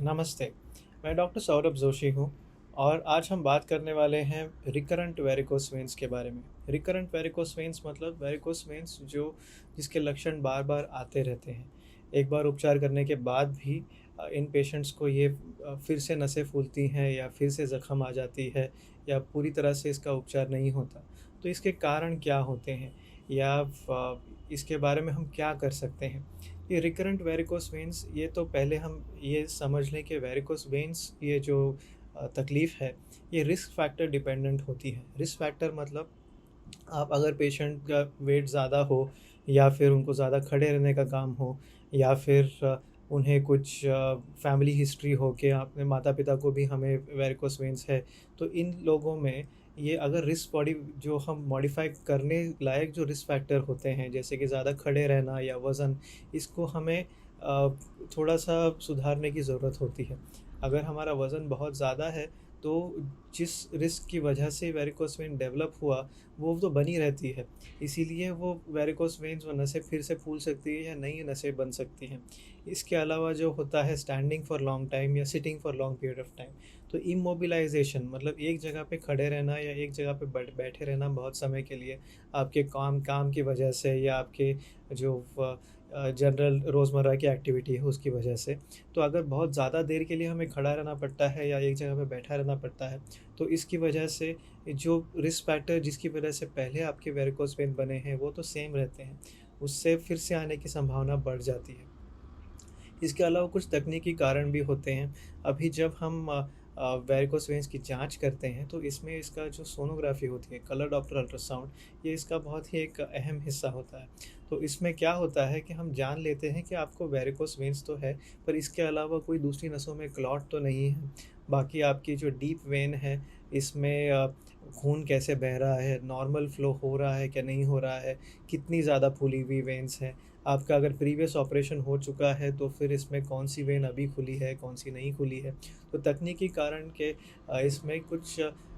नमस्ते, मैं डॉक्टर सौरभ जोशी हूँ और आज हम बात करने वाले हैं रिकरेंट वेरिकोस वेन्स के बारे में। रिकरेंट वेरिकोस वेन्स मतलब वेरिकोस वेन्स जो जिसके लक्षण बार-बार आते रहते हैं। एक बार उपचार करने के बाद भी इन पेशेंट्स को ये फिर से नसें फूलती हैं या फिर से ज़ख्म आ जाती है या पूरी तरह से इसका उपचार नहीं होता। तो इसके कारण क्या होते हैं या इसके बारे में हम क्या कर सकते हैं? ये रिकरेंट वेरिकोस वेन्स ये तो पहले हम ये समझ लें कि वेरिकोस वेन्स ये जो तकलीफ़ है ये रिस्क फैक्टर डिपेंडेंट होती है। रिस्क फैक्टर मतलब आप अगर पेशेंट का वेट ज़्यादा हो या फिर उनको ज़्यादा खड़े रहने का काम हो या फिर उन्हें कुछ फैमिली हिस्ट्री हो कि अपने माता-पिता को भी हमें वेरिकोस वेन्स है, तो इन लोगों में ये अगर रिस्क बॉडी जो हम मॉडिफ़ाई करने लायक जो रिस्क फैक्टर होते हैं, जैसे कि ज़्यादा खड़े रहना या वज़न, इसको हमें थोड़ा-सा सुधारने की ज़रूरत होती है। अगर हमारा वज़न बहुत ज़्यादा है, तो जिस रिस्क की वजह से वेरिकोस वेन डेवलप हुआ, वो तो बनी रहती है। इसीलिए वो वेरिकोस वेन्स वो नसें फिर से फूल सकती है या नई नसें बन सकती हैं। इसके अलावा जो होता है स्टैंडिंग फॉर लॉन्ग टाइम या sitting for long period of time, तो इमोबिलाइज़ेशन मतलब एक जगह पे खड़े रहना या एक जगह पे बैठे रहना बहुत समय के लिए आपके काम काम की वजह से या आपके जो जनरल रोज़मर्रा की एक्टिविटी है उसकी वजह से। तो अगर बहुत ज़्यादा देर के लिए हमें खड़ा रहना पड़ता है या एक जगह पे बैठा रहना पड़ता है, तो इसकी वजह से जो रिस्क फैक्टर जिसकी वजह से पहले आपके वेरिकोस वेन बने हैं, वो तो सेम रहते हैं। उससे फिर से आने की संभावना बढ़ जाती है। इसके अलावा कुछ तकनीकी कारण भी होते हैं। अभी जब हम वेरिकोस वेन्स की जाँच करते हैं, तो इसमें इसका जो सोनोग्राफ़ी होती है, कलर डॉप्लर अल्ट्रासाउंड, ये इसका बहुत ही एक अहम हिस्सा होता है। तो इसमें क्या होता है कि हम जान लेते हैं कि आपको वेरिकोस वेन्स तो है, पर इसके अलावा कोई दूसरी नसों में क्लॉट तो नहीं है। बाकी आपकी जो डीप वेन है, इसमें खून कैसे बह रहा है, नॉर्मल फ्लो हो रहा है क्या नहीं हो रहा है, कितनी ज़्यादा फूली हुई वेन्स हैं। आपका अगर प्रीवियस ऑपरेशन हो चुका है तो फिर इसमें कौन-सी वेन अभी खुली है, कौन-सी नहीं खुली है। तो तकनीकी कारण के इसमें कुछ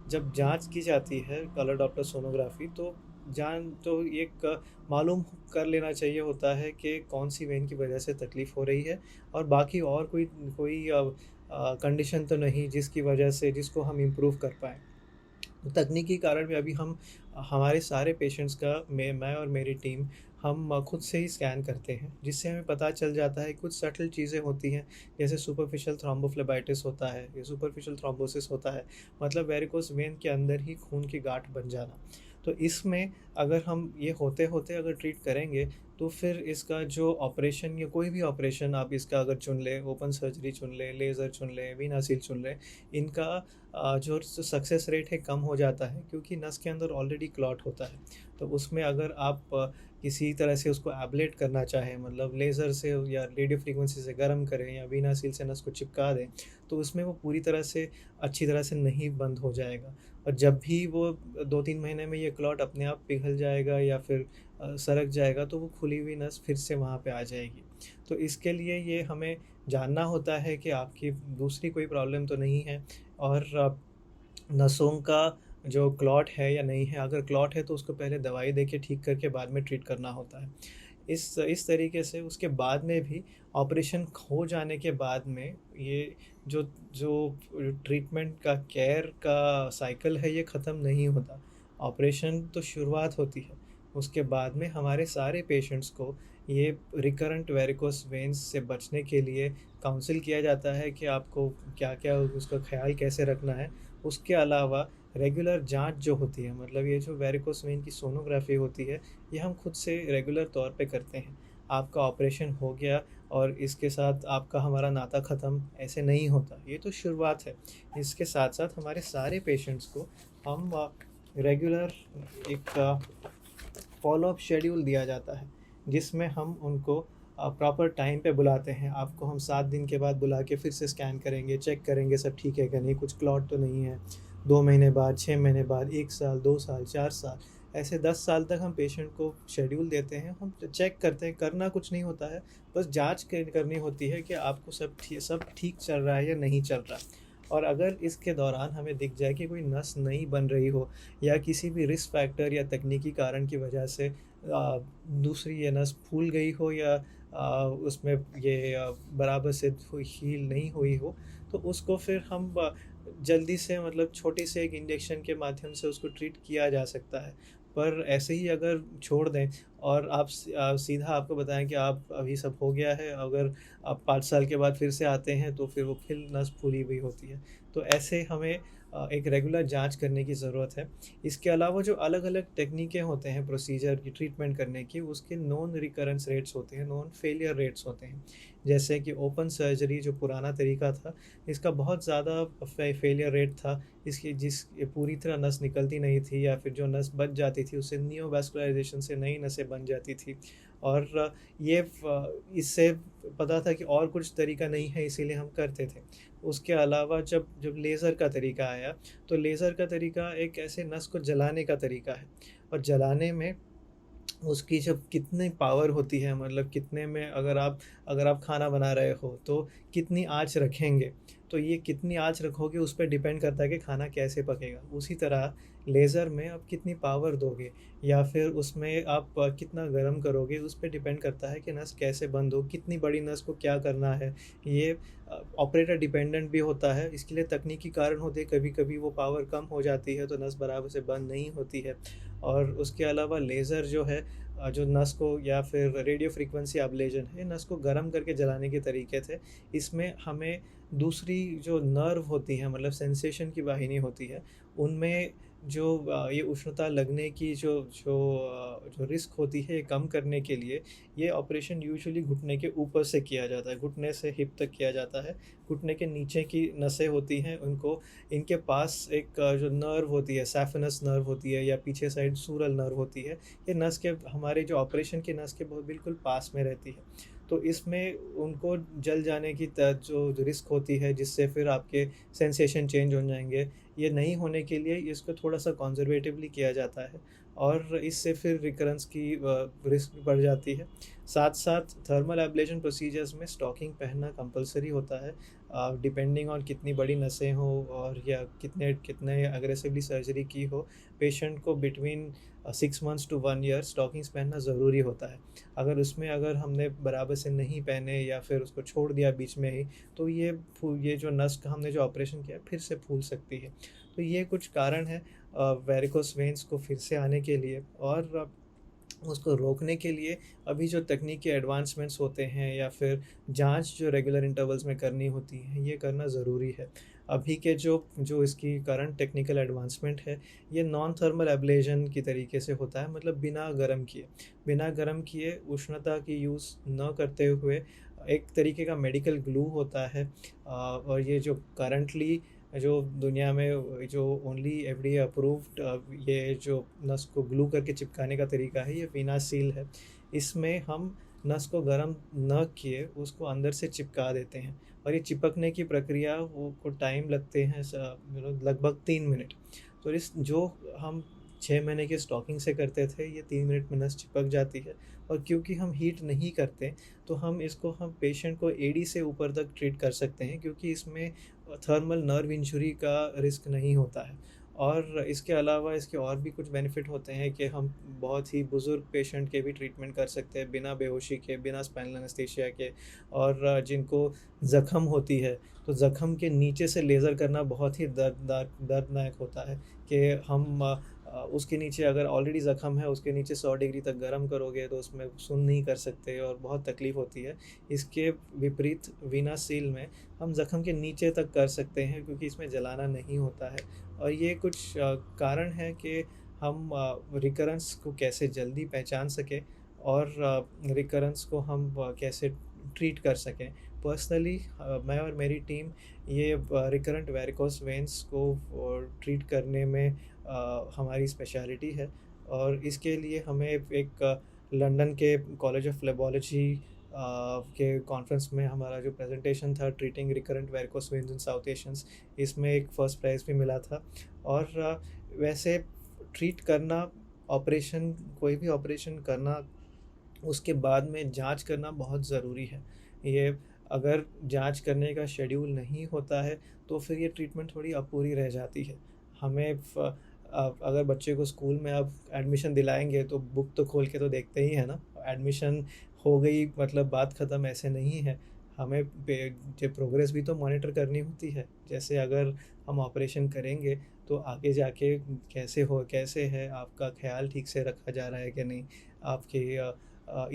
जब जाँच की जाती है कलर डॉप्लर सोनोग्राफ़ी तो एक मालूम कर लेना चाहिए होता है कि कौन-सी वेन की वजह से तकलीफ़ हो रही है और बाकी और कोई कोई कंडीशन तो नहीं जिसकी वजह से जिसको हम इम्प्रूव कर पाएँ। तो तकनीकी कारण में अभी हम हमारे सारे पेशेंट्स का मैं और मेरी टीम हम खुद से ही स्कैन करते हैं, जिससे हमें पता चल जाता है कुछ सटल चीज़ें होती हैं, जैसे सुपरफिशियल थ्रोम्बोफ्लेबाइटिस होता है या सुपरफिशियल थ्रोम्बोसिस होता है, मतलब वेरिकोस वेन के अंदर ही खून की गाँठ बन जाना। तो इसमें अगर हम ये होते-होते अगर ट्रीट करेंगे, तो फिर इसका जो ऑपरेशन या कोई भी ऑपरेशन आप इसका अगर चुन लें, ओपन सर्जरी चुन लें, लेज़र चुन लें, वीना सील चुन लें, इनका जो सक्सेस रेट है कम हो जाता है क्योंकि नस के अंदर ऑलरेडी क्लॉट होता है। तो उसमें अगर आप किसी तरह से उसको एब्लेट करना चाहें मतलब लेज़र से या रेडियो फ्रीक्वेंसी से गर्म करें या वीना सील से नस को चिपका दें, तो उसमें वो पूरी तरह से अच्छी तरह से नहीं बंद हो जाएगा। और जब भी वो 2-3 महीने में ये क्लॉट अपने आप पिघल जाएगा या फिर सरक जाएगा तो वो खुली हुई नस फिर से वहाँ पे आ जाएगी। तो इसके लिए ये हमें जानना होता है कि आपकी दूसरी कोई प्रॉब्लम तो नहीं है और नसों का जो क्लॉट है या नहीं है, अगर क्लॉट है तो उसको पहले दवाई देके ठीक करके बाद में ट्रीट करना होता है। इस तरीके से उसके बाद में भी ऑपरेशन हो जाने के बाद में ये जो जो ट्रीटमेंट का केयर का साइकिल है ये ख़त्म नहीं होता। ऑपरेशन तो शुरुआत होती है, उसके बाद में हमारे सारे पेशेंट्स को ये रिकरेंट वेरिकोस वेन्स से बचने के लिए काउंसल किया जाता है कि आपको क्या-क्या उसका ख़्याल कैसे रखना है। उसके अलावा रेगुलर जाँच जो होती है मतलब ये जो वेरिकोस वेन की सोनोग्राफ़ी होती है, ये हम खुद से रेगुलर तौर पे करते हैं। आपका ऑपरेशन हो गया और इसके साथ आपका हमारा नाता ख़त्म, ऐसे नहीं होता। ये तो शुरुआत है। इसके साथ-साथ हमारे सारे पेशेंट्स को हम रेगुलर एक फ़ॉलो-अप शेड्यूल दिया जाता है, जिसमें हम उनको प्रॉपर टाइम पे बुलाते हैं। आपको हम 7 दिन के बाद बुला के फिर से स्कैन करेंगे, चेक करेंगे सब ठीक है क्या नहीं, कुछ क्लॉट तो नहीं है। 2 महीने बाद, 6 महीने बाद, 1 साल, 2 साल, 4 साल, ऐसे 10 साल तक हम पेशेंट को शेड्यूल देते हैं। हम चेक करते हैं, करना कुछ नहीं होता है, बस जाँच करनी होती है कि आपको सब ठीक चल रहा है या नहीं चल रहा। और अगर इसके दौरान हमें दिख जाए कि कोई नस नहीं बन रही हो या किसी भी रिस्क फैक्टर या तकनीकी कारण की वजह से दूसरी ये नस फूल गई हो या उसमें ये बराबर से हील नहीं हुई हो, तो उसको फिर हम जल्दी से मतलब छोटे से एक इंजेक्शन के माध्यम से उसको ट्रीट किया जा सकता है। पर ऐसे ही अगर छोड़ दें और आप सीधा आपको बताएँ कि आप अभी सब हो गया है, अगर आप 5 साल के बाद फिर से आते हैं तो फिर वो फिर नस फूली हुई होती है। तो ऐसे हमें एक रेगुलर जाँच करने की ज़रूरत है। इसके अलावा जो अलग-अलग टेक्नीकें होते हैं प्रोसीजर की ट्रीटमेंट करने की, उसके नोन रिकरेंस रेट्स होते हैं, नोन फेलियर रेट्स होते हैं। जैसे कि ओपन सर्जरी जो पुराना तरीका था, इसका बहुत ज़्यादा फेलियर रेट था। इसकी ये पूरी तरह नस निकलती नहीं थी या फिर जो नस बच जाती थी, उससे नियोवास्कुलराइज़ेशन से नई नसें बन जाती थी। और ये इससे पता था कि और कुछ तरीका नहीं है, इसीलिए हम करते थे। उसके अलावा जब जब लेज़र का तरीका आया, तो लेज़र का तरीका एक ऐसे नस को जलाने का तरीका है, और जलाने में उसकी जब कितनी पावर होती है, मतलब कितने में अगर आप खाना बना रहे हो तो कितनी आँच रखेंगे, तो ये कितनी आँच रखोगे उस पे डिपेंड करता है कि खाना कैसे पकेगा। उसी तरह लेज़र में आप कितनी पावर दोगे या फिर उसमें आप कितना गर्म करोगे, उस पे डिपेंड करता है कि नस कैसे बंद हो, कितनी बड़ी नस को क्या करना है। ये ऑपरेटर डिपेंडेंट भी होता है, इसके लिए तकनीकी कारण होते हैं, कभी-कभी वो पावर कम हो जाती है तो नस बराबर से बंद नहीं होती है। और उसके अलावा लेज़र जो है जो नस को या फिर रेडियो फ्रीक्वेंसी एब्लेशन है, नस को गर्म करके जलाने के तरीके थे। इसमें हमें दूसरी जो नर्व होती है, मतलब सेंसेशन की वाहिनी होती है, उनमें जो ये उष्णता लगने की जो रिस्क होती है, ये कम करने के लिए ये ऑपरेशन यूजुअली घुटने के ऊपर से किया जाता है, घुटने से हिप तक किया जाता है। घुटने के नीचे की नसें होती हैं, उनको इनके पास एक जो नर्व होती है, सैफनस नर्व होती है या पीछे साइड सूरल नर्व होती है, ये नस के हमारे जो ऑपरेशन की नस के बहुत बिल्कुल पास में रहती है। तो इसमें उनको जल जाने की जो रिस्क होती है, जिससे फिर आपके सेंसेशन चेंज हो जाएँगे, ये नहीं होने के लिए इसको थोड़ा-सा कंज़र्वेटिवली किया जाता है, और इससे फिर रिकरेंस की रिस्क भी बढ़ जाती है। साथ-साथ थर्मल एब्लेशन प्रोसीजर्स में स्टॉकिंग पहनना कंपल्सरी होता है। डिपेंडिंग ऑन कितनी बड़ी नसें हो और या कितने कितने एग्रेसिवली सर्जरी की हो, पेशेंट को between 6 months to 1 year stockings पहनना ज़रूरी होता है। अगर हमने बराबर से नहीं पहने या फिर उसको छोड़ दिया बीच में ही, तो ये जो नस का हमने जो ऑपरेशन किया फिर से फूल सकती है। तो ये कुछ कारण हैं वेरिकोस वेन्स को फिर से आने के लिए, और उसको रोकने के लिए अभी जो तकनीकी एडवांसमेंट्स होते हैं या फिर जांच जो रेगुलर इंटरवल्स में करनी होती है, ये करना ज़रूरी है। अभी के जो जो इसकी करंट टेक्निकल एडवांसमेंट है, ये नॉन थर्मल एब्लेशन की तरीके से होता है, मतलब बिना गरम किए उष्णता की यूज़ न करते हुए एक तरीके का मेडिकल ग्लू होता है। और ये जो करंटली जो दुनिया में जो ओनली एफडीए अप्रूव्ड ये जो नस को ग्लू करके चिपकाने का तरीका है, ये वीनासील है। इसमें हम नस को गर्म न किए उसको अंदर से चिपका देते हैं, और ये चिपकने की प्रक्रिया वो को टाइम लगते हैं लगभग 3 मिनट। तो इस जो हम 6 महीने के स्टॉकिंग से करते थे, ये 3 मिनट में नस चिपक जाती है। और क्योंकि हम हीट नहीं करते, तो हम पेशेंट को एडी से ऊपर तक ट्रीट कर सकते हैं, क्योंकि इसमें थर्मल नर्व इंजरी का रिस्क नहीं होता है। और इसके अलावा इसके और भी कुछ बेनिफिट होते हैं कि हम बहुत ही बुज़ुर्ग पेशेंट के भी ट्रीटमेंट कर सकते हैं बिना बेहोशी के, बिना स्पाइनल एनेस्थीसिया के। और जिनको ज़ख्म होती है, तो ज़ख्म के नीचे से लेज़र करना बहुत ही दर्दनाक होता है कि हम उसके नीचे अगर ऑलरेडी ज़ख्म है, उसके नीचे 100 डिग्री तक गर्म करोगे तो उसमें सुन्न नहीं कर सकते और बहुत तकलीफ़ होती है। इसके विपरीत वीनासील में हम ज़ख्म के नीचे तक कर सकते हैं, क्योंकि इसमें जलाना नहीं होता है। और ये कुछ कारण हैं कि हम रिकरेंस को कैसे जल्दी पहचान सकें, और रिकरेंस को हम कैसे ट्रीट कर सकें। पर्सनली मैं और मेरी टीम ये रिकरेंट वेरिकोस वेन्स को ट्रीट करने में हमारी स्पेशलिटी है। और इसके लिए हमें एक लंदन के कॉलेज ऑफ फ्लेबोलॉजी के कॉन्फ्रेंस में हमारा जो प्रेजेंटेशन था, ट्रीटिंग रिकरेंट वेरिकोस वेन्स इन साउथ एशियंस, इसमें एक फ़र्स्ट प्राइज़ भी मिला था। और वैसे ट्रीट करना, ऑपरेशन कोई भी ऑपरेशन करना, उसके बाद में जांच करना बहुत ज़रूरी है। ये अगर जांच करने का शेड्यूल नहीं होता है, तो फिर ये ट्रीटमेंट थोड़ी अपूरी रह जाती है। हमें अगर बच्चे को स्कूल में आप एडमिशन दिलाएँगे तो बुक तो खोल के तो देखते ही हैं ना, एडमिशन हो गई मतलब बात ख़त्म, ऐसे नहीं है। हमें प्रोग्रेस भी तो मॉनिटर करनी होती है। जैसे अगर हम ऑपरेशन करेंगे तो आगे जाके कैसे है, आपका ख्याल ठीक से रखा जा रहा है कि नहीं, आपके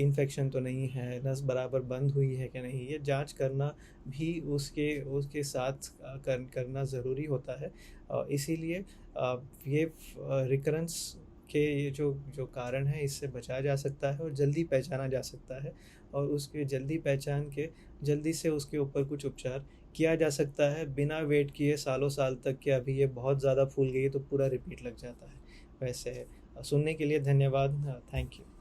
इन्फेक्शन तो नहीं है, नस बराबर बंद हुई है कि नहीं, ये जांच करना भी उसके उसके साथ करना ज़रूरी होता है। इसीलिए ये रिकरेंस के ये जो जो कारण है, इससे बचा जा सकता है और जल्दी पहचाना जा सकता है, और उसके जल्दी पहचान के जल्दी से उसके ऊपर कुछ उपचार किया जा सकता है, बिना वेट किए सालों साल तक कि अभी ये बहुत ज़्यादा फूल गई है तो पूरा रिपीट लग जाता है। वैसे सुनने के लिए धन्यवाद। Thank you.